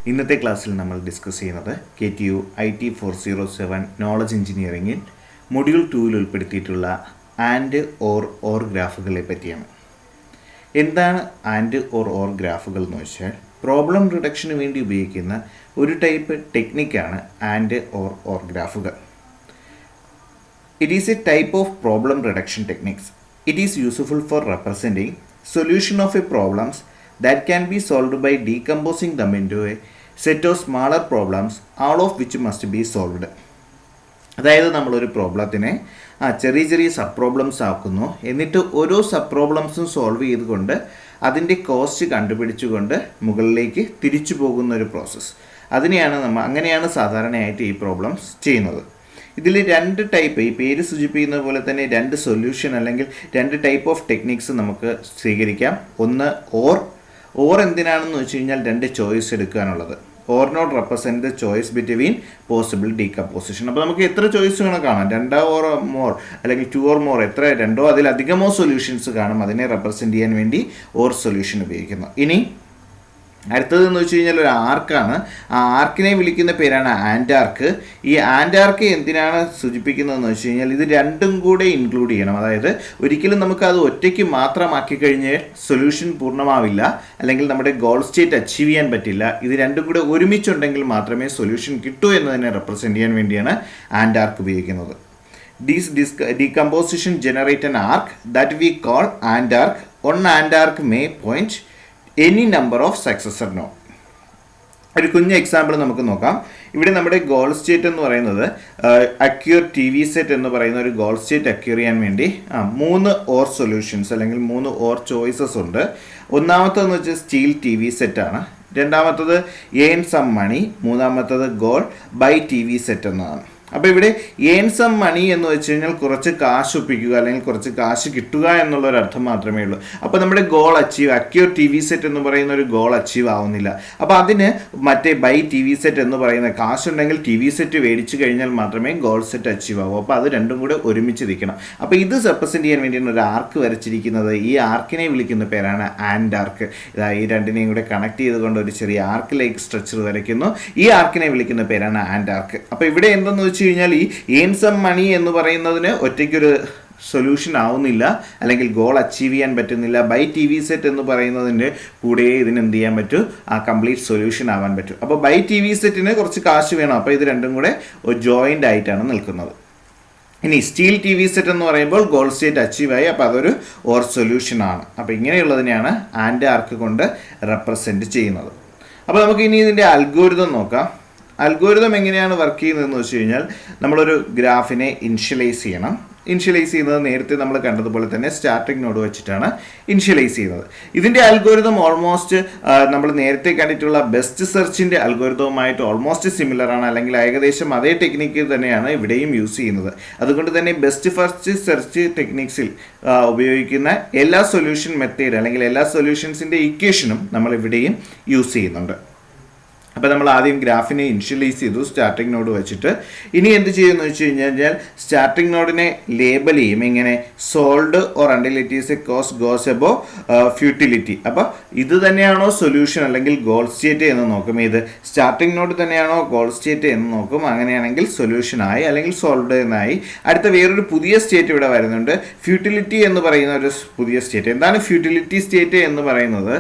ഇന്നത്തെ ക്ലാസ്സിൽ നമ്മൾ ഡിസ്കസ് ചെയ്യുന്നത് KTU IT 407 നോളജ് എഞ്ചിനീയറിംഗിൽ മൊഡ്യൂൾ 2-ൽ ഉൾപ്പെടുത്തിയിട്ടുള്ള ആൻഡ് ഓർ ഗ്രാഫുകളെ പറ്റിയാണ്. എന്താണ് ആൻഡ് ഓർ ഗ്രാഫുകൾ എന്ന് വെച്ചാൽ പ്രോബ്ലം റിഡക്ഷന് വേണ്ടി ഉപയോഗിക്കുന്ന ഒരു ടൈപ്പ് ടെക്നിക്കാണ് ആൻഡ് ഓർ ഗ്രാഫുകൾ. It is a type of problem reduction techniques. It is useful for representing solution of a problems that can be solved by decomposing them into a set of smaller problems, all of which must be solved. അതായത് നമ്മളൊരു പ്രോബ്ലത്തിനെ ചെറിയ ചെറിയ sub problems ആക്കുന്നു, എന്നിട്ട് ഓരോ sub പ്രോബ്ലംസും solve ചെയ്തുകൊണ്ട് അതിൻ്റെ cost കണ്ടുപിടിച്ചുകൊണ്ട് മുകളിലേക്ക് തിരിച്ചു പോകുന്ന ഒരു പ്രോസസ്സ്. അങ്ങനെയാണ് സാധാരണയായിട്ട് ഈ പ്രോബ്ലംസ് ചെയ്യുന്നത്. ഇതിൽ രണ്ട് ടൈപ്പ്, ഈ പേര് സൂചിപ്പിക്കുന്ന പോലെ തന്നെ രണ്ട് സൊല്യൂഷൻ അല്ലെങ്കിൽ രണ്ട് ടൈപ്പ് ഓഫ് ടെക്നിക്സ് നമുക്ക് സ്വീകരിക്കാം. ഒന്ന് ഓർ എന്തിനാണെന്ന് വെച്ച് കഴിഞ്ഞാൽ രണ്ട് ചോയ്സ് എടുക്കാനുള്ളത്. Or not represent the choice between possible decomposition. അപ്പോൾ നമുക്ക് എത്ര ചോയ്സ് വേണം കാണാം, 2 ഓർ മോർ അല്ലെങ്കിൽ 2 ഓർ മോർ, എത്ര 2 അതിലധികമോ സൊല്യൂഷൻസ് കാണും. അതിനെ റെപ്രസെൻറ്റ് ചെയ്യാൻ വേണ്ടി ഓർ സൊല്യൂഷൻ ഉപയോഗിക്കുന്നു. ഇനി അടുത്തതെന്ന് വെച്ച് കഴിഞ്ഞാൽ ഒരു ആർക്കാണ്. ആ ആർക്കിനെ വിളിക്കുന്ന പേരാണ് ആൻഡ് ആർക്ക്. ഈ ആൻഡ് ആർക്ക് എന്തിനാണ് സൂചിപ്പിക്കുന്നതെന്ന് വെച്ച് കഴിഞ്ഞാൽ ഇത് രണ്ടും കൂടെ ഇൻക്ലൂഡ് ചെയ്യണം. അതായത് ഒരിക്കലും നമുക്ക് അത് ഒറ്റയ്ക്ക് മാത്രമാക്കി കഴിഞ്ഞ് സൊല്യൂഷൻ പൂർണ്ണമാവില്ല, അല്ലെങ്കിൽ നമ്മുടെ ഗോൾ സ്റ്റേറ്റ് അച്ചീവ് ചെയ്യാൻ പറ്റില്ല. ഇത് രണ്ടും കൂടെ ഒരുമിച്ചുണ്ടെങ്കിൽ മാത്രമേ സൊല്യൂഷൻ കിട്ടൂ എന്നതിനെ റെപ്രസെൻറ്റ് ചെയ്യാൻ വേണ്ടിയാണ് ആൻഡ് ആർക്ക് ഉപയോഗിക്കുന്നത്. Decomposition generate an arc that we call and arc. On and arc may point any number of successor node. ഒരു കുഞ്ഞ് എക്സാമ്പിൾ നമുക്ക് നോക്കാം. ഇവിടെ നമ്മുടെ ഗോൾ സ്റ്റേറ്റ് എന്ന് പറയുന്നത് അക്യൂർ TV സെറ്റ് എന്ന് പറയുന്ന ഒരു ഗോൾ സ്റ്റേറ്റ് അക്യൂർ ചെയ്യാൻ വേണ്ടി 3 ഓർ സൊല്യൂഷൻസ് അല്ലെങ്കിൽ 3 ഓർ ചോയ്സസ് ഉണ്ട്. ഒന്നാമത്തേന്ന് വെച്ചാൽ സ്റ്റീൽ TV സെറ്റാണ്, രണ്ടാമത്തത് ഏൺ സം മണി, മൂന്നാമത്തത് ഗോൾ ബൈ TV സെറ്റ് എന്നതാണ്. അപ്പോൾ ഇവിടെ ഏൺ സം മണി എന്ന് വെച്ച് കഴിഞ്ഞാൽ കുറച്ച് കാശ് ഒപ്പിക്കുക അല്ലെങ്കിൽ കുറച്ച് കാശ് കിട്ടുക എന്നുള്ളൊരർത്ഥം മാത്രമേ ഉള്ളൂ. അപ്പോൾ നമ്മുടെ ഗോൾ അക്യൂർ TV സെറ്റ് എന്ന് പറയുന്ന ഒരു ഗോൾ അച്ചീവ് ആവുന്നില്ല. അപ്പോൾ അതിന് മറ്റേ ബൈ TV സെറ്റ് എന്ന് പറയുന്ന കാശുണ്ടെങ്കിൽ TV സെറ്റ് മേടിച്ചു കഴിഞ്ഞാൽ മാത്രമേ ഗോൾ സെറ്റ് അച്ചീവ് ആവൂ. അപ്പോൾ അത് രണ്ടും കൂടെ ഒരുമിച്ച് നിൽക്കണം. അപ്പോൾ ഇത് റെപ്രസെൻറ്റ് ചെയ്യാൻ വേണ്ടിയാണ് ഒരു ആർക്ക് വരച്ചിരിക്കുന്നത്. ഈ ആർക്കിനെ വിളിക്കുന്ന പേരാണ് ആൻഡ് ആർക്ക്. ഈ രണ്ടിനെയും കൂടെ കണക്ട് ചെയ്തുകൊണ്ട് ഒരു ചെറിയ ആർക്ക് ലൈക്ക് സ്ട്രക്ചർ വരയ്ക്കുന്നു. ഈ ആർക്കിനെ വിളിക്കുന്ന പേരാണ് ആൻഡ് ആർക്ക്. അപ്പോൾ ഇവിടെ എന്തെന്ന് വെച്ച് കഴിഞ്ഞാൽ ഈ ഏൺ സം മണി എന്ന് പറയുന്നതിന് ഒറ്റയ്ക്കൊരു സൊല്യൂഷൻ ആവുന്നില്ല, അല്ലെങ്കിൽ ഗോൾ അച്ചീവ് ചെയ്യാൻ പറ്റുന്നില്ല. ബൈ TV സെറ്റ് എന്ന് പറയുന്നതിൻ്റെ കൂടെ ഇതിന് എന്ത് ചെയ്യാൻ പറ്റും, ആ കംപ്ലീറ്റ് സൊല്യൂഷൻ ആവാൻ പറ്റും. അപ്പോൾ ബൈ TV സെറ്റിന് കുറച്ച് കാശ് വേണം. അപ്പോൾ ഇത് രണ്ടും കൂടെ ജോയിൻ്റ് ആയിട്ടാണ് നിൽക്കുന്നത്. ഇനി സ്റ്റീൽ TV സെറ്റ് എന്ന് പറയുമ്പോൾ ഗോൾ സ്റ്റേറ്റ് അച്ചീവ് ആയി, അപ്പോൾ അതൊരു ഓർ സൊല്യൂഷൻ ആണ്. അപ്പോൾ ഇങ്ങനെയുള്ളതിനെയാണ് ആൻഡ് ആർക്ക് കൊണ്ട് റെപ്രസെൻറ്റ് ചെയ്യുന്നത്. അപ്പോൾ നമുക്ക് ഇനി ഇതിൻ്റെ അൽഗോരിതം നോക്കാം. അൽഗോരിതം എങ്ങനെയാണ് വർക്ക് ചെയ്യുന്നതെന്ന് വെച്ച് കഴിഞ്ഞാൽ നമ്മളൊരു ഗ്രാഫിനെ ഇനിഷ്യലൈസ് ചെയ്യണം. ഇനിഷ്യലൈസ് ചെയ്യുന്നത് നേരത്തെ നമ്മൾ കണ്ടതുപോലെ തന്നെ സ്റ്റാർട്ടിംഗ് നോഡ് വെച്ചിട്ടാണ് ഇനിഷ്യലൈസ് ചെയ്യുന്നത്. ഇതിൻ്റെ അൽഗോരിതം ഓൾമോസ്റ്റ് നമ്മൾ നേരത്തെ കണ്ടിട്ടുള്ള ബെസ്റ്റ് സെർച്ചിൻ്റെ അൽഗോരിതവുമായിട്ട് ഓൾമോസ്റ്റ് സിമിലർ ആണ്, അല്ലെങ്കിൽ ഏകദേശം അതേ ടെക്നിക്ക് തന്നെയാണ് ഇവിടെയും യൂസ് ചെയ്യുന്നത്. അതുകൊണ്ട് തന്നെ ബെസ്റ്റ് ഫസ്റ്റ് സെർച്ച് ടെക്നിക്സിൽ ഉപയോഗിക്കുന്ന എല്ലാ സൊല്യൂഷൻ മെത്തേഡ് അല്ലെങ്കിൽ എല്ലാ സൊല്യൂഷൻസിൻ്റെ ഇക്വേഷനും നമ്മൾ ഇവിടെയും യൂസ് ചെയ്യുന്നുണ്ട്. അപ്പോൾ നമ്മൾ ആദ്യം ഗ്രാഫിനെ ഇനിഷ്യലൈസ് ചെയ്തു സ്റ്റാർട്ടിംഗ് നോഡ് വെച്ചിട്ട്. ഇനി എന്ത് ചെയ്യുമെന്ന് വെച്ച് കഴിഞ്ഞാൽ സ്റ്റാർട്ടിംഗ് നോഡിനെ ലേബൽ ചെയ്യും. ഇങ്ങനെ sold or until it is A cost goes above futility. അപ്പോൾ ഇത് തന്നെയാണോ സൊല്യൂഷൻ അല്ലെങ്കിൽ ഗോൾ സ്റ്റേറ്റ് എന്ന് നോക്കും. ഇത് സ്റ്റാർട്ടിംഗ് നോഡ് തന്നെയാണോ ഗോൾ സ്റ്റേറ്റ് എന്ന് നോക്കും. അങ്ങനെയാണെങ്കിൽ സൊല്യൂഷൻ ആയി അല്ലെങ്കിൽ സോൾവ്ഡ് എന്നായി. അടുത്ത വേറൊരു പുതിയ സ്റ്റേറ്റ് ഇവിടെ വരുന്നുണ്ട്, ഫ്യൂട്ടിലിറ്റി എന്ന് പറയുന്ന ഒരു പുതിയ സ്റ്റേറ്റ്. എന്താണ് ഫ്യൂട്ടിലിറ്റി സ്റ്റേറ്റ് എന്ന് പറയുന്നത്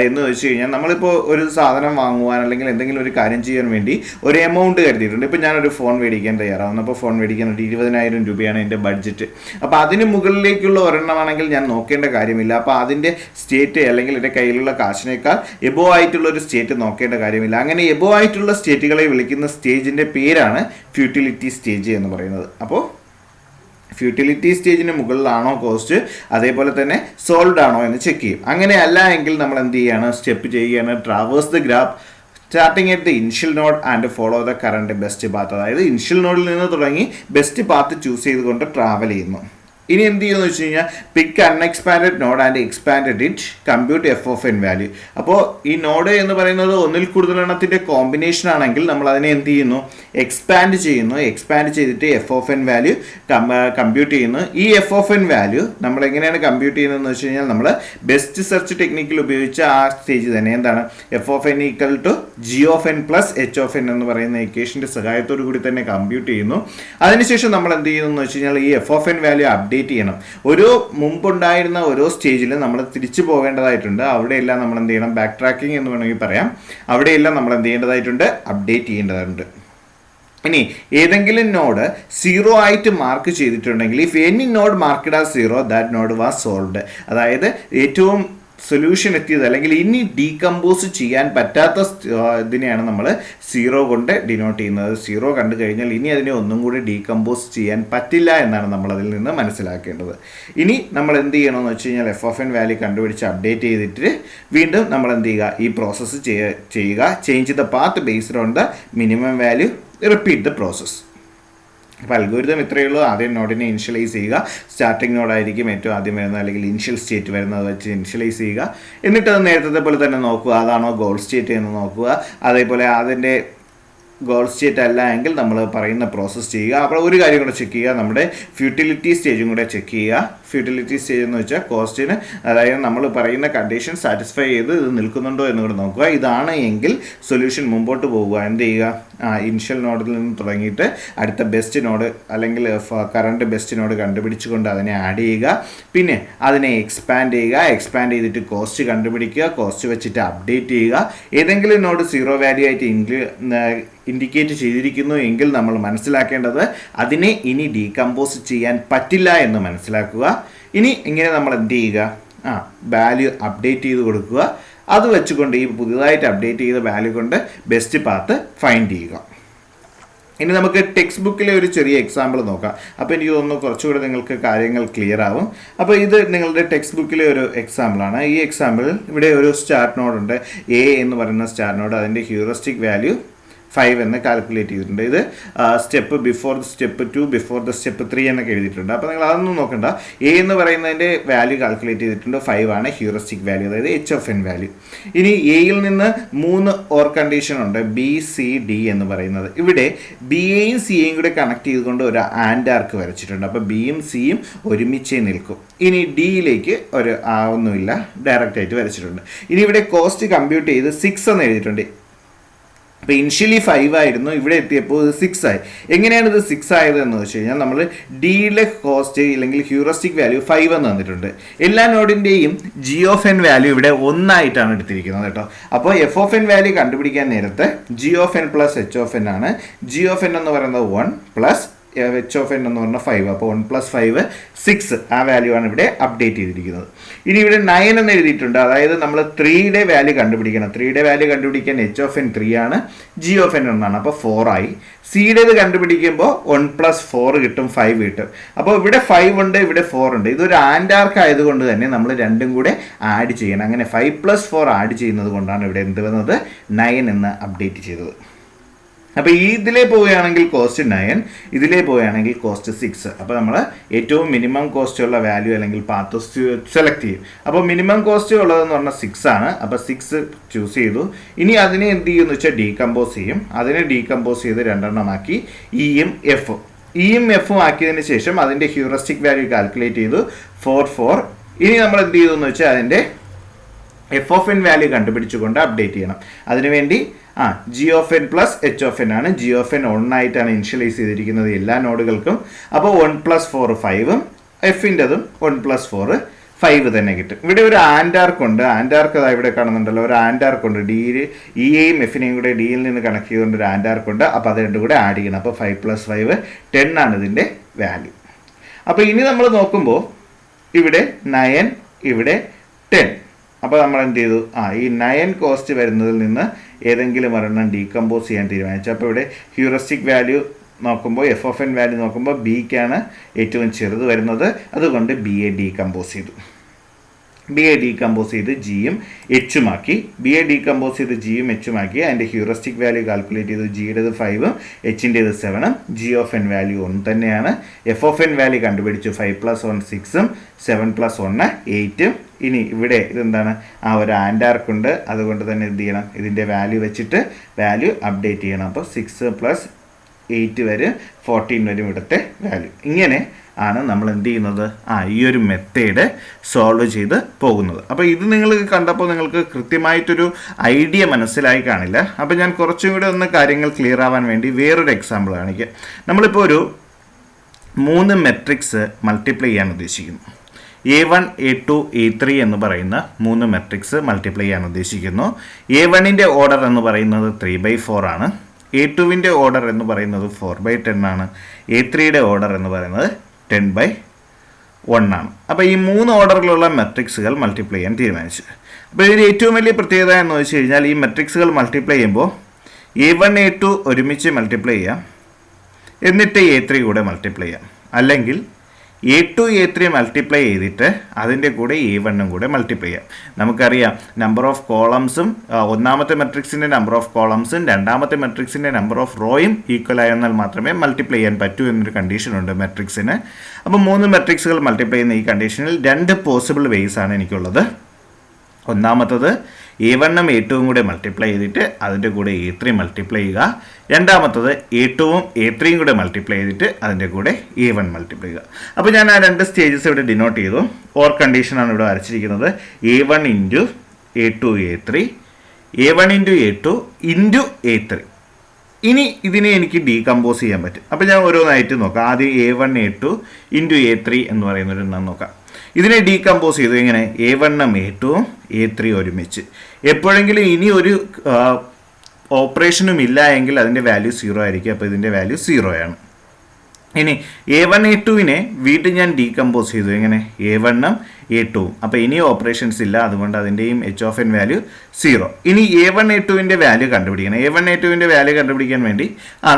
എന്ന് വെച്ച് കഴിഞ്ഞാൽ നമ്മളിപ്പോൾ ഒരു സാധനം വാങ്ങുവാൻ അല്ലെങ്കിൽ എന്തെങ്കിലും ഒരു കാര്യം ചെയ്യാൻ വേണ്ടി ഒരു എമൗണ്ട് കരുതിയിട്ടുണ്ട്. ഇപ്പോൾ ഞാനൊരു ഫോൺ മേടിക്കാൻ തയ്യാറാവുന്നു. അപ്പോൾ ഫോൺ മേടിക്കാൻ ഒരു 20,000 രൂപയാണ് എൻ്റെ ബഡ്ജറ്റ്. അപ്പോൾ അതിന് മുകളിലേക്കുള്ള ഒരെണ്ണമാണെങ്കിൽ ഞാൻ നോക്കേണ്ട കാര്യമില്ല. അപ്പോൾ അതിൻ്റെ സ്റ്റേറ്റ് അല്ലെങ്കിൽ എൻ്റെ കയ്യിലുള്ള കാശിനേക്കാൾ എബോ ആയിട്ടുള്ള ഒരു സ്റ്റേറ്റ് നോക്കേണ്ട കാര്യമില്ല. അങ്ങനെ എബോ ആയിട്ടുള്ള സ്റ്റേറ്റുകളെ വിളിക്കുന്ന സ്റ്റേജിൻ്റെ പേരാണ് ഫ്യൂട്ടിലിറ്റി സ്റ്റേജ് എന്ന് പറയുന്നത്. അപ്പോൾ ഫ്യൂട്ടിലിറ്റി സ്റ്റേജിന് മുകളിലാണോ കോസ്റ്റ്, അതേപോലെ തന്നെ സോൾവ്ഡ് ആണോ എന്ന് ചെക്ക് ചെയ്യും. അങ്ങനെ അല്ല എങ്കിൽ നമ്മൾ എന്ത് ചെയ്യുകയാണ്, സ്റ്റെപ്പ് ചെയ്യുകയാണ്, traverse the graph starting at the initial node and follow the current best path. അതായത് ഇനിഷ്യൽ നോഡിൽ നിന്ന് തുടങ്ങി ബെസ്റ്റ് പാത്ത് ചൂസ് ചെയ്തുകൊണ്ട് ട്രാവൽ ചെയ്യുന്നു. ഇനി എന്ത് ചെയ്യുമെന്ന് വെച്ച് കഴിഞ്ഞാൽ പിക്ക് അൺഎക്സ്പാൻഡഡ് node and expanded it compute F of N value. അപ്പോൾ ഈ നോഡ് എന്ന് പറയുന്നത് ഒന്നിൽ കൂടുതൽ എണ്ണത്തിൻ്റെ കോമ്പിനേഷൻ ആണെങ്കിൽ നമ്മൾ അതിനെ എന്ത് ചെയ്യുന്നു, എക്സ്പാൻഡ് ചെയ്യുന്നു. എക്സ്പാൻഡ് ചെയ്തിട്ട് F of N value compute ചെയ്യുന്നു. ഈ എഫ് ഓഫ് എൻ വാല്യൂ നമ്മൾ എങ്ങനെയാണ് കമ്പ്യൂട്ട് ചെയ്യുന്നതെന്ന് വെച്ച് കഴിഞ്ഞാൽ നമ്മൾ ബെസ്റ്റ് സെർച്ച് ടെക്നിക്കിൽ ഉപയോഗിച്ച ആ സ്റ്റേജ് തന്നെ എന്താണ്, F of N equal to G of N plus H of N എന്ന് പറയുന്ന ഇക്വേഷൻ്റെ സഹായത്തോടു കൂടി തന്നെ കമ്പ്യൂട്ട് ചെയ്യുന്നു. അതിനുശേഷം നമ്മൾ എന്ത് ചെയ്യുന്നു എന്ന് വെച്ച് കഴിഞ്ഞാൽ ഈ F of N value update ചെയ്യണം. ഒരു മുമ്പുണ്ടായിരുന്ന ഓരോ സ്റ്റേജിലും നമ്മൾ തിരിച്ചു പോകേണ്ടതായിട്ടുണ്ട്. അവിടെയെല്ലാം നമ്മൾ എന്ത് ചെയ്യണം, ബാക്ക് ട്രാക്കിംഗ് എന്ന് വേണമെങ്കിൽ പറയാം. അവിടെയെല്ലാം നമ്മൾ എന്ത് ചെയ്യേണ്ടതായിട്ടുണ്ട്, അപ്ഡേറ്റ് ചെയ്യേണ്ടതായിട്ടുണ്ട്. ഇനി ഏതെങ്കിലും നോഡ് 0 ആയിട്ട് മാർക്ക് ചെയ്തിട്ടുണ്ടെങ്കിൽ if any node marked as 0 that node was solved. അതായത് ഏറ്റവും സൊല്യൂഷൻ എത്തിയത് അല്ലെങ്കിൽ ഇനി ഡീകമ്പോസ് ചെയ്യാൻ പറ്റാത്ത ഇതിനെയാണ് നമ്മൾ 0 കൊണ്ട് ഡിനോട്ട് ചെയ്യുന്നത്. 0 കണ്ടു കഴിഞ്ഞാൽ ഇനി അതിനെ ഒന്നും കൂടി ഡീകമ്പോസ് ചെയ്യാൻ പറ്റില്ല എന്നാണ് നമ്മൾ അതിൽ നിന്ന് മനസ്സിലാക്കേണ്ടത്. ഇനി നമ്മൾ എന്ത് ചെയ്യണമെന്ന് വെച്ച് കഴിഞ്ഞാൽ എഫ് ഓഫ് എൻ വാല്യൂ കണ്ടുപിടിച്ച് അപ്ഡേറ്റ് ചെയ്തിട്ട് വീണ്ടും നമ്മൾ എന്ത് ചെയ്യുക, ഈ പ്രോസസ്സ് ചെയ്യുക. Change the path based on the minimum value, repeat the process. അപ്പോൾ അൽഗോരിതം ഇത്രയേ ഉള്ളൂ. ആദ്യം നോഡിനെ ഇനിഷ്യലൈസ് ചെയ്യുക. സ്റ്റാർട്ടിംഗ് നോഡായിരിക്കും ഏറ്റവും ആദ്യം വരുന്നത്, അല്ലെങ്കിൽ ഇനിഷ്യൽ സ്റ്റേറ്റ് വരുന്നത് വെച്ച് ഇനിഷ്യലൈസ് ചെയ്യുക. എന്നിട്ട് അത് നേരത്തെ പോലെ തന്നെ നോക്കുക, അതാണോ ഗോൾ സ്റ്റേറ്റ് എന്ന് നോക്കുക. അതേപോലെ അതിൻ്റെ ഗോൾ സ്റ്റേറ്റ് അല്ല എങ്കിൽ നമ്മൾ പറയുന്ന പ്രോസസ്സ് ചെയ്യുക. അപ്പോൾ ഒരു കാര്യം കൂടെ ചെക്ക് ചെയ്യുക, നമ്മുടെ ഫ്യൂട്ടിലിറ്റി സ്റ്റേജും കൂടെ ചെക്ക് ചെയ്യുക. ഫ്യൂട്ടിലിറ്റി സ്റ്റേജ് എന്ന് വെച്ചാൽ കോസ്റ്റിന്, അതായത് നമ്മൾ പറയുന്ന കണ്ടീഷൻ സാറ്റിസ്ഫൈ ചെയ്ത് ഇത് നിൽക്കുന്നുണ്ടോ എന്ന് കൂടെ നോക്കുക. ഇതാണ് എങ്കിൽ സൊല്യൂഷൻ മുമ്പോട്ട് പോവുക. എന്ത് ചെയ്യുക, ഇനിഷ്യൽ നോഡിൽ നിന്ന് തുടങ്ങിയിട്ട് അടുത്ത ബെസ്റ്റ് നോഡ് അല്ലെങ്കിൽ കറണ്ട് ബെസ്റ്റ് നോഡ് കണ്ടുപിടിച്ചുകൊണ്ട് അതിനെ ആഡ് ചെയ്യുക. പിന്നെ അതിനെ എക്സ്പാൻഡ് ചെയ്യുക. എക്സ്പാൻഡ് ചെയ്തിട്ട് കോസ്റ്റ് കണ്ടുപിടിക്കുക. കോസ്റ്റ് വെച്ചിട്ട് അപ്ഡേറ്റ് ചെയ്യുക. ഏതെങ്കിലും നോഡ് 0 വാല്യൂ ആയിട്ട് ഇൻഡിക്കേറ്റ് ചെയ്തിരിക്കുന്നു എങ്കിൽ നമ്മൾ മനസ്സിലാക്കേണ്ടത് അതിനെ ഇനി ഡീകമ്പോസ് ചെയ്യാൻ പറ്റില്ല എന്ന് മനസ്സിലാക്കുക. ഇനി ഇങ്ങനെ നമ്മൾ എന്ത് ചെയ്യുക, വാല്യൂ അപ്ഡേറ്റ് ചെയ്ത് കൊടുക്കുക. അത് വെച്ചുകൊണ്ട് ഈ പുതിയതായിട്ട് അപ്ഡേറ്റ് ചെയ്ത വാല്യൂ കൊണ്ട് ബെസ്റ്റ് പാത്ത് ഫൈൻഡ് ചെയ്യുക. ഇനി നമുക്ക് ടെക്സ്റ്റ് ബുക്കിലെ ഒരു ചെറിയ എക്സാമ്പിൾ നോക്കാം. അപ്പോൾ എനിക്ക് തോന്നുന്നു കുറച്ചുകൂടെ നിങ്ങൾക്ക് കാര്യങ്ങൾ ക്ലിയർ ആവും. അപ്പോൾ ഇത് നിങ്ങളുടെ ടെക്സ്റ്റ് ബുക്കിലെ ഒരു എക്സാമ്പിളാണ്. ഈ എക്സാമ്പിൾ ഇവിടെ ഒരു സ്റ്റാർട്ട് നോഡ് ഉണ്ട്, എ എന്ന് പറയുന്ന സ്റ്റാർട്ട് നോഡ്. അതിൻ്റെ ഹ്യൂറിസ്റ്റിക് വാല്യൂ 5 എന്ന് കാൽക്കുലേറ്റ് ചെയ്തിട്ടുണ്ട്. ഇത് step before the step 2 before the step 3 എന്നൊക്കെ എഴുതിയിട്ടുണ്ട്. അപ്പോൾ നിങ്ങൾ അതൊന്നും നോക്കണ്ട. എ എന്ന് പറയുന്നതിൻ്റെ വാല്യൂ കാൽക്കുലേറ്റ് ചെയ്തിട്ടുണ്ട്. 5 ആണ് ഹ്യൂറിസ്റ്റിക് വാല്യൂ, അതായത് എച്ച് ഓഫ് എൻ വാല്യൂ. ഇനി എയിൽ നിന്ന് 3 ഓർ കണ്ടീഷൻ ഉണ്ട്, ബി സി ഡി എന്ന് പറയുന്നത്. ഇവിടെ ബി എയും സി എയും കൂടെ കണക്ട് ചെയ്തുകൊണ്ട് ഒരു ആൻഡ് ആർക്ക് വരച്ചിട്ടുണ്ട്. അപ്പോൾ ബിയും സിയും ഒരുമിച്ചേ നിൽക്കും. ഇനി ഡിയിലേക്ക് ഒരു ഒന്നുമില്ല, ഡയറക്റ്റ് ആയിട്ട് വരച്ചിട്ടുണ്ട്. ഇനി ഇവിടെ കോസ്റ്റ് കമ്പ്യൂട്ട് ചെയ്ത് 6 എന്ന് എഴുതിയിട്ടുണ്ട്. അപ്പോൾ ഇനിഷ്യലി 5 ആയിരുന്നു, ഇവിടെ എത്തിയപ്പോൾ ഇത് 6 ആയി. എങ്ങനെയാണ് ഇത് 6 ആയത് എന്ന് വെച്ച് കഴിഞ്ഞാൽ നമ്മൾ ഡിയിലെ കോസ്റ്റ് അല്ലെങ്കിൽ ഹ്യൂറിസ്റ്റിക് വാല്യൂ 5 എന്ന് തന്നിട്ടുണ്ട്. എല്ലാ നോഡിൻ്റെയും ജി ഓഫ് എൻ വാല്യൂ ഇവിടെ 1 ആയിട്ടാണ് എടുത്തിരിക്കുന്നത് കേട്ടോ. അപ്പോൾ എഫ് ഓഫ് എൻ വാല്യൂ കണ്ടുപിടിക്കാൻ നേരത്തെ G of N plus H of N ആണ്. ജി ഓഫ് എൻ എന്ന് പറയുന്നത് 1 പ്ലസ് എച്ച് ഓഫ് എൻ എന്ന് പറഞ്ഞാൽ 5. അപ്പോൾ 1 + 5 6. ആ വാല്യൂ ആണ് ഇവിടെ അപ്ഡേറ്റ് ചെയ്തിരിക്കുന്നത്. ഇനി ഇവിടെ 9 എന്ന് എഴുതിയിട്ടുണ്ട്, അതായത് നമ്മൾ 3യുടെ വാല്യൂ കണ്ടുപിടിക്കണം. 3യുടെ വാല്യൂ കണ്ടുപിടിക്കാൻ എച്ച് ഓഫ് എൻ 3 ആണ്, ജി ഓഫ് എൻ 1 ആണ്. അപ്പോൾ 4 ആയി. സിയുടേത് കണ്ടുപിടിക്കുമ്പോൾ 1 + 4 കിട്ടും, 5 കിട്ടും. അപ്പോൾ ഇവിടെ 5 ഉണ്ട്, ഇവിടെ 4 ഉണ്ട്. ഇതൊരു ആൻഡ് ആർക്ക് ആയതുകൊണ്ട് തന്നെ നമ്മൾ രണ്ടും കൂടെ ആഡ് ചെയ്യണം. അങ്ങനെ 5 + 4 ആഡ് ചെയ്യുന്നത് കൊണ്ടാണ് ഇവിടെ എന്ത് വന്നത്, 9 എന്ന് അപ്ഡേറ്റ് ചെയ്തത്. അപ്പോൾ ഇതിലേ പോവുകയാണെങ്കിൽ കോസ്റ്റ് 9, ഇതിലേ പോവുകയാണെങ്കിൽ കോസ്റ്റ് 6. അപ്പോൾ നമ്മൾ ഏറ്റവും മിനിമം കോസ്റ്റ് ഉള്ള വാല്യൂ അല്ലെങ്കിൽ പാത്ത് സെലക്ട് ചെയ്യും. അപ്പോൾ മിനിമം കോസ്റ്റ് ഉള്ളതെന്ന് പറഞ്ഞാൽ 6 ആണ്. അപ്പോൾ 6 ചൂസ് ചെയ്തു. ഇനി അതിനെ എന്ത് ചെയ്യുമെന്ന് വെച്ചാൽ ഡീകമ്പോസ് ചെയ്യും. അതിനെ ഡീകമ്പോസ് ചെയ്ത് 2 എണ്ണമാക്കി ഇയും എഫും. ഇയും എഫും ആക്കിയതിന് ശേഷം അതിൻ്റെ ഹ്യൂറിസ്റ്റിക് വാല്യൂ കാൽക്കുലേറ്റ് ചെയ്തു 4 4. ഇനി നമ്മൾ എന്ത് ചെയ്തു എന്ന് വെച്ചാൽ അതിൻ്റെ എഫ് ഓഫ് എൻ വാല്യൂ കണ്ടുപിടിച്ചുകൊണ്ട് അപ്ഡേറ്റ് ചെയ്യണം. അതിനുവേണ്ടി G of N plus H of N ആണ്. ജി ഓഫ് എൻ 1 ആയിട്ടാണ് ഇനിഷ്യലൈസ് ചെയ്തിരിക്കുന്നത് എല്ലാ നോഡുകൾക്കും. അപ്പോൾ 1 + 4 5ഉം എഫിൻ്റെതും 1 + 4 5 തന്നെ കിട്ടും. ഇവിടെ ഒരു ആൻഡ് ആർക്ക് ഉണ്ട്. ആൻഡ് ആർക്ക് അതാ ഇവിടെ കാണുന്നുണ്ടല്ലോ, ഒരു ആൻഡ് ആർക്ക് ഉണ്ട്. ഡിയിൽ ഇയെയും എഫിനെയും കൂടെ ഡിയിൽ നിന്ന് കണക്ട് ചെയ്തുകൊണ്ട് ഒരു ആൻഡ് ആർക്ക് ഉണ്ട്. അപ്പോൾ അത് രണ്ടും കൂടെ ആഡ് ചെയ്യണം. അപ്പോൾ 5 + 5 10 ആണ് ഇതിൻ്റെ വാല്യൂ. അപ്പോൾ ഇനി നമ്മൾ നോക്കുമ്പോൾ ഇവിടെ 9, ഇവിടെ 10. അപ്പോൾ നമ്മൾ എന്ത് ചെയ്തു, ഈ 9 കോസ്റ്റ് വരുന്നതിൽ നിന്ന് ഏതെങ്കിലും ഒരെണ്ണം ഡീകമ്പോസ് ചെയ്യാൻ തീരുമാനിച്ചു. അപ്പോൾ ഇവിടെ ഹ്യൂറിസ്റ്റിക് വാല്യൂ നോക്കുമ്പോൾ എഫ് ഓഫ് എൻ വാല്യൂ നോക്കുമ്പോൾ ബിക്കാണ് ഏറ്റവും ചെറുത് വരുന്നത്. അതുകൊണ്ട് ബി എ ഡീകമ്പോസ് ചെയ്തു. ബിയെ ഡീകമ്പോസ് ചെയ്ത് ജിയും എച്ചുമാക്കി, ബിയെ ഡീകമ്പോസ് ചെയ്ത് ജിയും എച്ചുമാക്കി. അതിൻ്റെ ഹ്യൂറിസ്റ്റിക് വാല്യൂ കാൽക്കുലേറ്റ് ചെയ്തു. ജിയുടേത് 5ഉം എച്ചിൻ്റേത് 7ഉം. ജി ഓഫ് എൻ വാല്യൂ 1 തന്നെയാണ്. എഫ് ഓഫ് എൻ വാല്യൂ കണ്ടുപിടിച്ചു. 5 + 1 6ഉം 7 + 1 8ഉം. ഇനി ഇവിടെ ഇതെന്താണ്, ആ ഒരു ആൻഡാർക്കുണ്ട്, അതുകൊണ്ട് തന്നെ എന്ത് ചെയ്യണം, ഇതിൻ്റെ വാല്യൂ വെച്ചിട്ട് വാല്യൂ അപ്ഡേറ്റ് ചെയ്യണം. അപ്പോൾ 6 + 8 വരെ 14 വരും ഇവിടുത്തെ വാല്യൂ. ഇങ്ങനെ ആണ് നമ്മൾ എന്ത് ചെയ്യുന്നത്, ഈ ഒരു മെത്തേഡ് സോൾവ് ചെയ്ത് പോകുന്നത്. അപ്പോൾ ഇത് നിങ്ങൾ കണ്ടപ്പോൾ നിങ്ങൾക്ക് കൃത്യമായിട്ടൊരു ഐഡിയ മനസ്സിലായി കാണില്ല. അപ്പോൾ ഞാൻ കുറച്ചും കൂടി ഒന്ന് കാര്യങ്ങൾ ക്ലിയർ ആവാൻ വേണ്ടി വേറൊരു എക്സാമ്പിൾ കാണിക്കാം. നമ്മളിപ്പോൾ ഒരു 3 മെട്രിക്സ് മൾട്ടിപ്ലൈ ചെയ്യാൻ ഉദ്ദേശിക്കുന്നു. A1, A2, A3 എന്ന് പറയുന്ന 3 മെട്രിക്സ് മൾട്ടിപ്ലൈ ചെയ്യാൻ ഉദ്ദേശിക്കുന്നു. A1ൻ്റെ ഓർഡർ എന്ന് പറയുന്നത് 3/4 ആണ്. A2വിൻ്റെ ഓർഡർ എന്ന് പറയുന്നത് 4/10 ആണ്. A3യുടെ ഓർഡർ എന്ന് പറയുന്നത് 10/1 ആണ്. അപ്പോൾ ഈ 3 ഓർഡറിലുള്ള മെട്രിക്സുകൾ മൾട്ടിപ്ലൈ ചെയ്യാൻ തീരുമാനിച്ചു. അപ്പോൾ ഇതിന് ഏറ്റവും വലിയ പ്രത്യേകത എന്ന് വെച്ച് കഴിഞ്ഞാൽ ഈ മെട്രിക്സുകൾ മൾട്ടിപ്ലൈ ചെയ്യുമ്പോൾ A1, A2 ഒരുമിച്ച് മൾട്ടിപ്ലൈ ചെയ്യാം, എന്നിട്ട് A3 കൂടെ മൾട്ടിപ്ലൈ ചെയ്യാം. അല്ലെങ്കിൽ A2, A3 മൾട്ടിപ്ലൈ ചെയ്തിട്ട് അതിൻ്റെ കൂടെ A1ഉം കൂടെ മൾട്ടിപ്ലൈ ചെയ്യാം. നമുക്കറിയാം നമ്പർ ഓഫ് കോളംസും ഒന്നാമത്തെ മെട്രിക്സിൻ്റെ നമ്പർ ഓഫ് കോളംസും രണ്ടാമത്തെ മെട്രിക്സിൻ്റെ നമ്പർ ഓഫ് റോയും ഈക്വൽ ആയെന്നാൽ മാത്രമേ മൾട്ടിപ്ലൈ ചെയ്യാൻ പറ്റൂ എന്നൊരു കണ്ടീഷനുണ്ട് മെട്രിക്സിന്. അപ്പോൾ 3 മെട്രിക്സുകൾ മൾട്ടിപ്ലൈ ചെയ്യുന്ന ഈ കണ്ടീഷനിൽ 2 പോസിബിൾ വേസ് ആണ് എനിക്കുള്ളത്. ഒന്നാമത്തത് A1ഉം A2ഉം കൂടെ മൾട്ടിപ്ലൈ ചെയ്തിട്ട് അതിൻ്റെ കൂടെ A3 മൾട്ടിപ്ലൈ ചെയ്യുക. രണ്ടാമത്തത് A2ഉം A3യും കൂടെ മൾട്ടിപ്ലൈ ചെയ്തിട്ട് അതിൻ്റെ കൂടെ A1 മൾട്ടിപ്ലൈ ചെയ്യുക. അപ്പോൾ ഞാൻ ആ 2 സ്റ്റേജസ് ഇവിടെ ഡിനോട്ട് ചെയ്തു. ഓർ കണ്ടീഷനാണ് ഇവിടെ വരച്ചിരിക്കുന്നത്. A1 × A2 A3, A1 × A2 × A3. ഇനി ഇതിനെ എനിക്ക് ഡീകമ്പോസ് ചെയ്യാൻ പറ്റും. അപ്പോൾ ഞാൻ ഓരോന്നായിട്ട് നോക്കാം. ആദ്യം A1 A2 × A3 എന്ന് പറയുന്നൊരെണ്ണം നോക്കാം. ഇതിനെ ഡീകമ്പോസ് ചെയ്തു. എങ്ങനെ? A1ഉം A2ഉം A3 ഒരുമിച്ച്. എപ്പോഴെങ്കിലും ഇനി ഒരു ഓപ്പറേഷനും ഇല്ല എങ്കിൽ അതിൻ്റെ വാല്യൂ 0 ആയിരിക്കും. അപ്പോൾ ഇതിൻ്റെ വാല്യൂ 0 ആണ്. ഇനി A1 A2വിനെ വീണ്ടും ഞാൻ ഡീകമ്പോസ് ചെയ്തു. എങ്ങനെ? A1ഉം A2ഉം. അപ്പോൾ ഇനി ഓപ്പറേഷൻസ് ഇല്ല, അതുകൊണ്ട് അതിൻ്റെയും H ഓഫ് എൻ വാല്യൂ 0. ഇനി A1 A2വിൻ്റെ വാല്യൂ കണ്ടുപിടിക്കണം. A1 A2വിൻ്റെ വാല്യൂ കണ്ടുപിടിക്കാൻ വേണ്ടി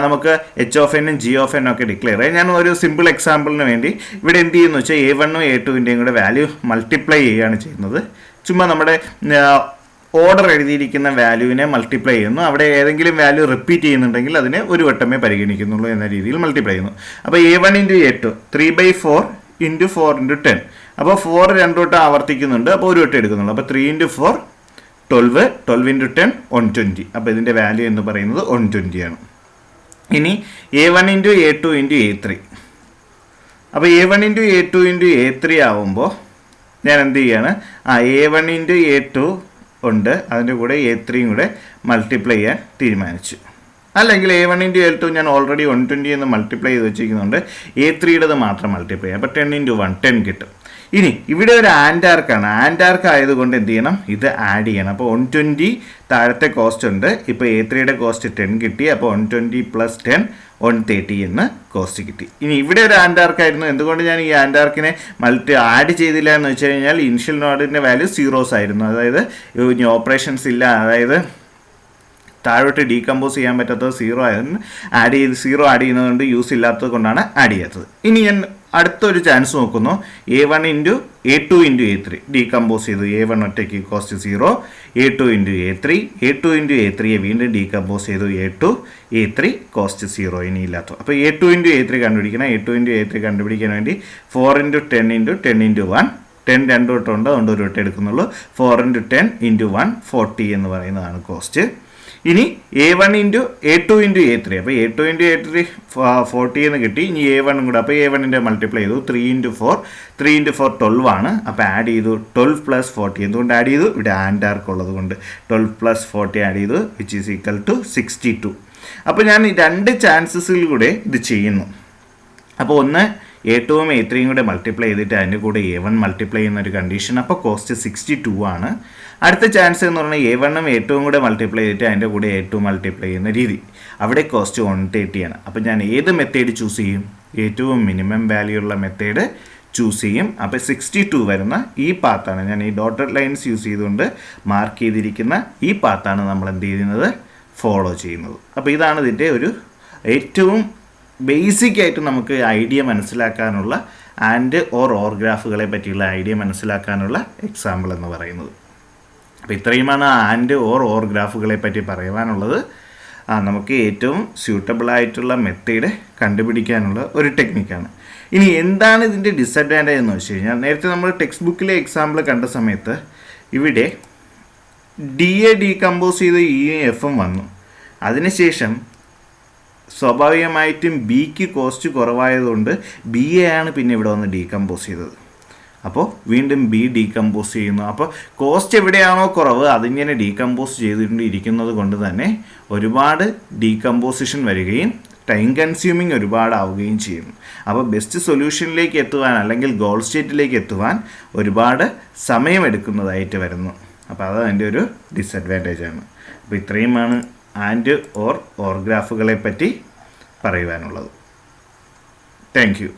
നമുക്ക് H ഓഫ് എന്നും G ഓഫ് എന്നും ഒക്കെ ഡിക്ലെയർ ചെയ്യാം. ഞാൻ ഒരു സിമ്പിൾ എക്സാമ്പിളിന് വേണ്ടി ഇവിടെ എന്ത് ചെയ്യുന്നു വെച്ചാൽ A1ഉം A2വിൻ്റെയും കൂടെ വാല്യൂ മൾട്ടിപ്ലൈ ചെയ്യുകയാണ് ചെയ്യുന്നത്. ചുമ്മാ നമ്മുടെ ഓർഡർ എഴുതിയിരിക്കുന്ന വാല്യൂവിനെ മൾട്ടിപ്ലൈ ചെയ്യുന്നു. അവിടെ ഏതെങ്കിലും വാല്യൂ റിപ്പീറ്റ് ചെയ്യുന്നുണ്ടെങ്കിൽ അതിനെ ഒരു വട്ടമേ പരിഗണിക്കുന്നുള്ളൂ എന്ന രീതിയിൽ മൾട്ടിപ്ലൈ ചെയ്യുന്നു. അപ്പോൾ A1 × A2 3/4 × 4 × 10. അപ്പോൾ 4 2 വട്ടം ആവർത്തിക്കുന്നുണ്ട്, അപ്പോൾ ഒരു വട്ടം എടുക്കുന്നുള്ളൂ. അപ്പോൾ 3 × 4 12, 12 × 10 120. അപ്പോൾ ഇതിൻ്റെ വാല്യൂ എന്ന് പറയുന്നത് 120 ആണ്. ഇനി A1 × A2 × A3. അപ്പോൾ A1 × A2 × A3 ആവുമ്പോൾ ഞാൻ എന്ത് ചെയ്യാണ്, A1 × A2 ഉണ്ട്, അതിൻ്റെ കൂടെ A3യും കൂടെ മൾട്ടിപ്ലൈ ചെയ്യാൻ തീരുമാനിച്ചു. അല്ലെങ്കിൽ A1 × A2 ഞാൻ ഓൾറെഡി 120 എന്ന് മൾട്ടിപ്ലൈ ചെയ്ത് വെച്ചിരിക്കുന്നുണ്ട്. A3യുടേത് മാത്രം മൾട്ടിപ്ലൈ ചെയ്യാം. അപ്പോൾ 10 × 1 10 കിട്ടും. ഇനി ഇവിടെ ഒരു ആൻഡാർക്കാണ്. ആൻഡാർക്ക് ആയതുകൊണ്ട് എന്ത് ചെയ്യണം, ഇത് ആഡ് ചെയ്യണം. അപ്പോൾ 120 താഴത്തെ കോസ്റ്റ് ഉണ്ട്. ഇപ്പോൾ A3യുടെ കോസ്റ്റ് 10 കിട്ടി. അപ്പോൾ 120 + 10 130 എന്ന് കോസ്റ്റ് കിട്ടി. ഇനി ഇവിടെ ഒരു ആൻഡാർക്കായിരുന്നു. എന്തുകൊണ്ട് ഞാൻ ഈ ആൻഡാർക്കിനെ ആഡ് ചെയ്തില്ല എന്ന് വെച്ച് കഴിഞ്ഞാൽ ഇനിഷ്യൽ നോഡിൻ്റെ വാല്യൂ 0s ആയിരുന്നു. അതായത് ഇനി ഓപ്പറേഷൻസ് ഇല്ല, അതായത് താഴോട്ട് ഡീകമ്പോസ് ചെയ്യാൻ പറ്റാത്തത് 0 ആയതുകൊണ്ട് 0 ആഡ് ചെയ്യുന്നതുകൊണ്ട് യൂസ് ഇല്ലാത്തത് കൊണ്ടാണ് ആഡ് ചെയ്യാത്തത്. ഇനി ഞാൻ അടുത്തൊരു ചാൻസ് നോക്കുന്നു. A1 × A2 × A3 ഡീകമ്പോസ് ചെയ്തു. A1 ഒറ്റയ്ക്ക് കോസ്റ്റ് 0, A2 × A3, A2 × A3യെ വീണ്ടും ഡീകമ്പോസ് ചെയ്തു. A2 A3 കോസ്റ്റ് 0 ഇനി ഇല്ലാത്ത. അപ്പോൾ A2 × A3 കണ്ടുപിടിക്കണം. A2 × A3 കണ്ടുപിടിക്കാൻ വേണ്ടി 4 × 10 × 10 × 1 10 2 വട്ടം ഉണ്ട്, അതുകൊണ്ട് ഒരു വട്ടം എടുക്കുന്നുള്ളൂ. 4 × 10 × 1 40 എന്ന് പറയുന്നതാണ് കോസ്റ്റ്. ഇനി A1 × A2 × A3. അപ്പോൾ A2 × A3 40 എന്ന് കിട്ടി. ഇനി A1 കൂടെ, അപ്പോൾ A1ൻ്റെ മൾട്ടിപ്ലൈ ചെയ്തു. 3 × 4 3 × 4 12 ആണ്. അപ്പോൾ ആഡ് ചെയ്തു 12 + 40. എന്തുകൊണ്ട് ആഡ് ചെയ്തു? ഇവിടെ ആൻഡാർക്ക് ഉള്ളത് കൊണ്ട് 12 + 40 ആഡ് ചെയ്തു, which is equal to 62. അപ്പോൾ ഞാൻ ഈ 2 ചാൻസസിലൂടെ ഇത് ചെയ്യുന്നു. അപ്പോൾ ഒന്ന് A2ഉം A3യും കൂടെ മൾട്ടിപ്ലൈ ചെയ്തിട്ട് അതിൻ്റെ കൂടെ A1 മൾട്ടിപ്ലൈ ചെയ്യുന്ന ഒരു കണ്ടീഷൻ. അപ്പോൾ കോസ്റ്റ് 62 ആണ്. അടുത്ത ചാൻസ് എന്ന് പറഞ്ഞാൽ A1ഉം A2ഉം കൂടെ മൾട്ടിപ്ലൈ ചെയ്തിട്ട് അതിൻ്റെ കൂടെ A2 മൾട്ടിപ്ലൈ ചെയ്യുന്ന രീതി. അവിടെ കോസ്റ്റ് 130 ആണ്. അപ്പോൾ ഞാൻ ഏത് മെത്തേഡ് ചൂസ് ചെയ്യും? ഏറ്റവും മിനിമം വാല്യൂ ഉള്ള മെത്തേഡ് ചൂസ് ചെയ്യും. അപ്പോൾ 62 വരുന്ന ഈ പാത്താണ്, ഞാൻ ഈ ഡോട്ടഡ് ലൈൻസ് യൂസ് ചെയ്തുകൊണ്ട് മാർക്ക് ചെയ്തിരിക്കുന്ന ഈ പാത്താണ് നമ്മൾ എന്ത് ചെയ്യുന്നത്, ഫോളോ ചെയ്യുന്നത്. അപ്പോൾ ഇതാണ് ഇതിൻ്റെ ഒരു ഏറ്റവും ബേസിക് ആയിട്ട് നമുക്ക് ഐഡിയ മനസ്സിലാക്കാനുള്ള ആൻഡ് ഓർ ഗ്രാഫുകളെ പറ്റിയുള്ള ഐഡിയ മനസ്സിലാക്കാനുള്ള എക്സാമ്പിൾ എന്ന് പറയുന്നത്. അപ്പോൾ ഇത്രയുമാണ് ആൻഡ് ഓർ ഗ്രാഫുകളെ പറ്റി പറയുവാനുള്ളത്. നമുക്ക് ഏറ്റവും സ്യൂട്ടബിൾ ആയിട്ടുള്ള മെത്തേഡ് കണ്ടുപിടിക്കാനുള്ള ഒരു ടെക്നിക്കാണ്. ഇനി എന്താണ് ഇതിൻ്റെ ഡിസഡ്വാൻറ്റേജ് എന്ന് വെച്ച് കഴിഞ്ഞാൽ, നേരത്തെ നമ്മൾ ടെക്സ്റ്റ് ബുക്കിലെ എക്സാമ്പിൾ കണ്ട സമയത്ത് ഇവിടെ ഡി എ ഡീകമ്പോസ് ചെയ്ത് ഇയും എഫും വന്നു. അതിനുശേഷം സ്വാഭാവികമായിട്ടും ബിക്ക് കോസ്റ്റ് കുറവായതുകൊണ്ട് ബി എ ആണ് പിന്നെ ഇവിടെ വന്ന് ഡീകമ്പോസ് ചെയ്തത്. അപ്പോൾ വീണ്ടും ബി ഡീകമ്പോസ് ചെയ്യുന്നു. അപ്പോൾ കോസ്റ്റ് എവിടെയാണോ കുറവ് അതിങ്ങനെ ഡീകമ്പോസ് ചെയ്തിരിക്കുന്നത് കൊണ്ട് തന്നെ ഒരുപാട് ഡീകമ്പോസിഷൻ വരികയും ടൈം കൺസ്യൂമിങ് ഒരുപാടാവുകയും ചെയ്യുന്നു. അപ്പോൾ ബെസ്റ്റ് സൊല്യൂഷനിലേക്ക് എത്തുവാൻ അല്ലെങ്കിൽ ഗോൾ സ്റ്റേറ്റിലേക്ക് എത്തുവാൻ ഒരുപാട് സമയമെടുക്കുന്നതായിട്ട് വരുന്നു. അപ്പോൾ അത് അതിൻ്റെ ഒരു ഡിസഡ്വാൻറ്റേജാണ്. അപ്പോൾ ഇത്രയുമാണ് ആൻഡ് ഓർ ഗ്രാഫുകളെ പറ്റി പറയുവാനുള്ളത്. Thank you.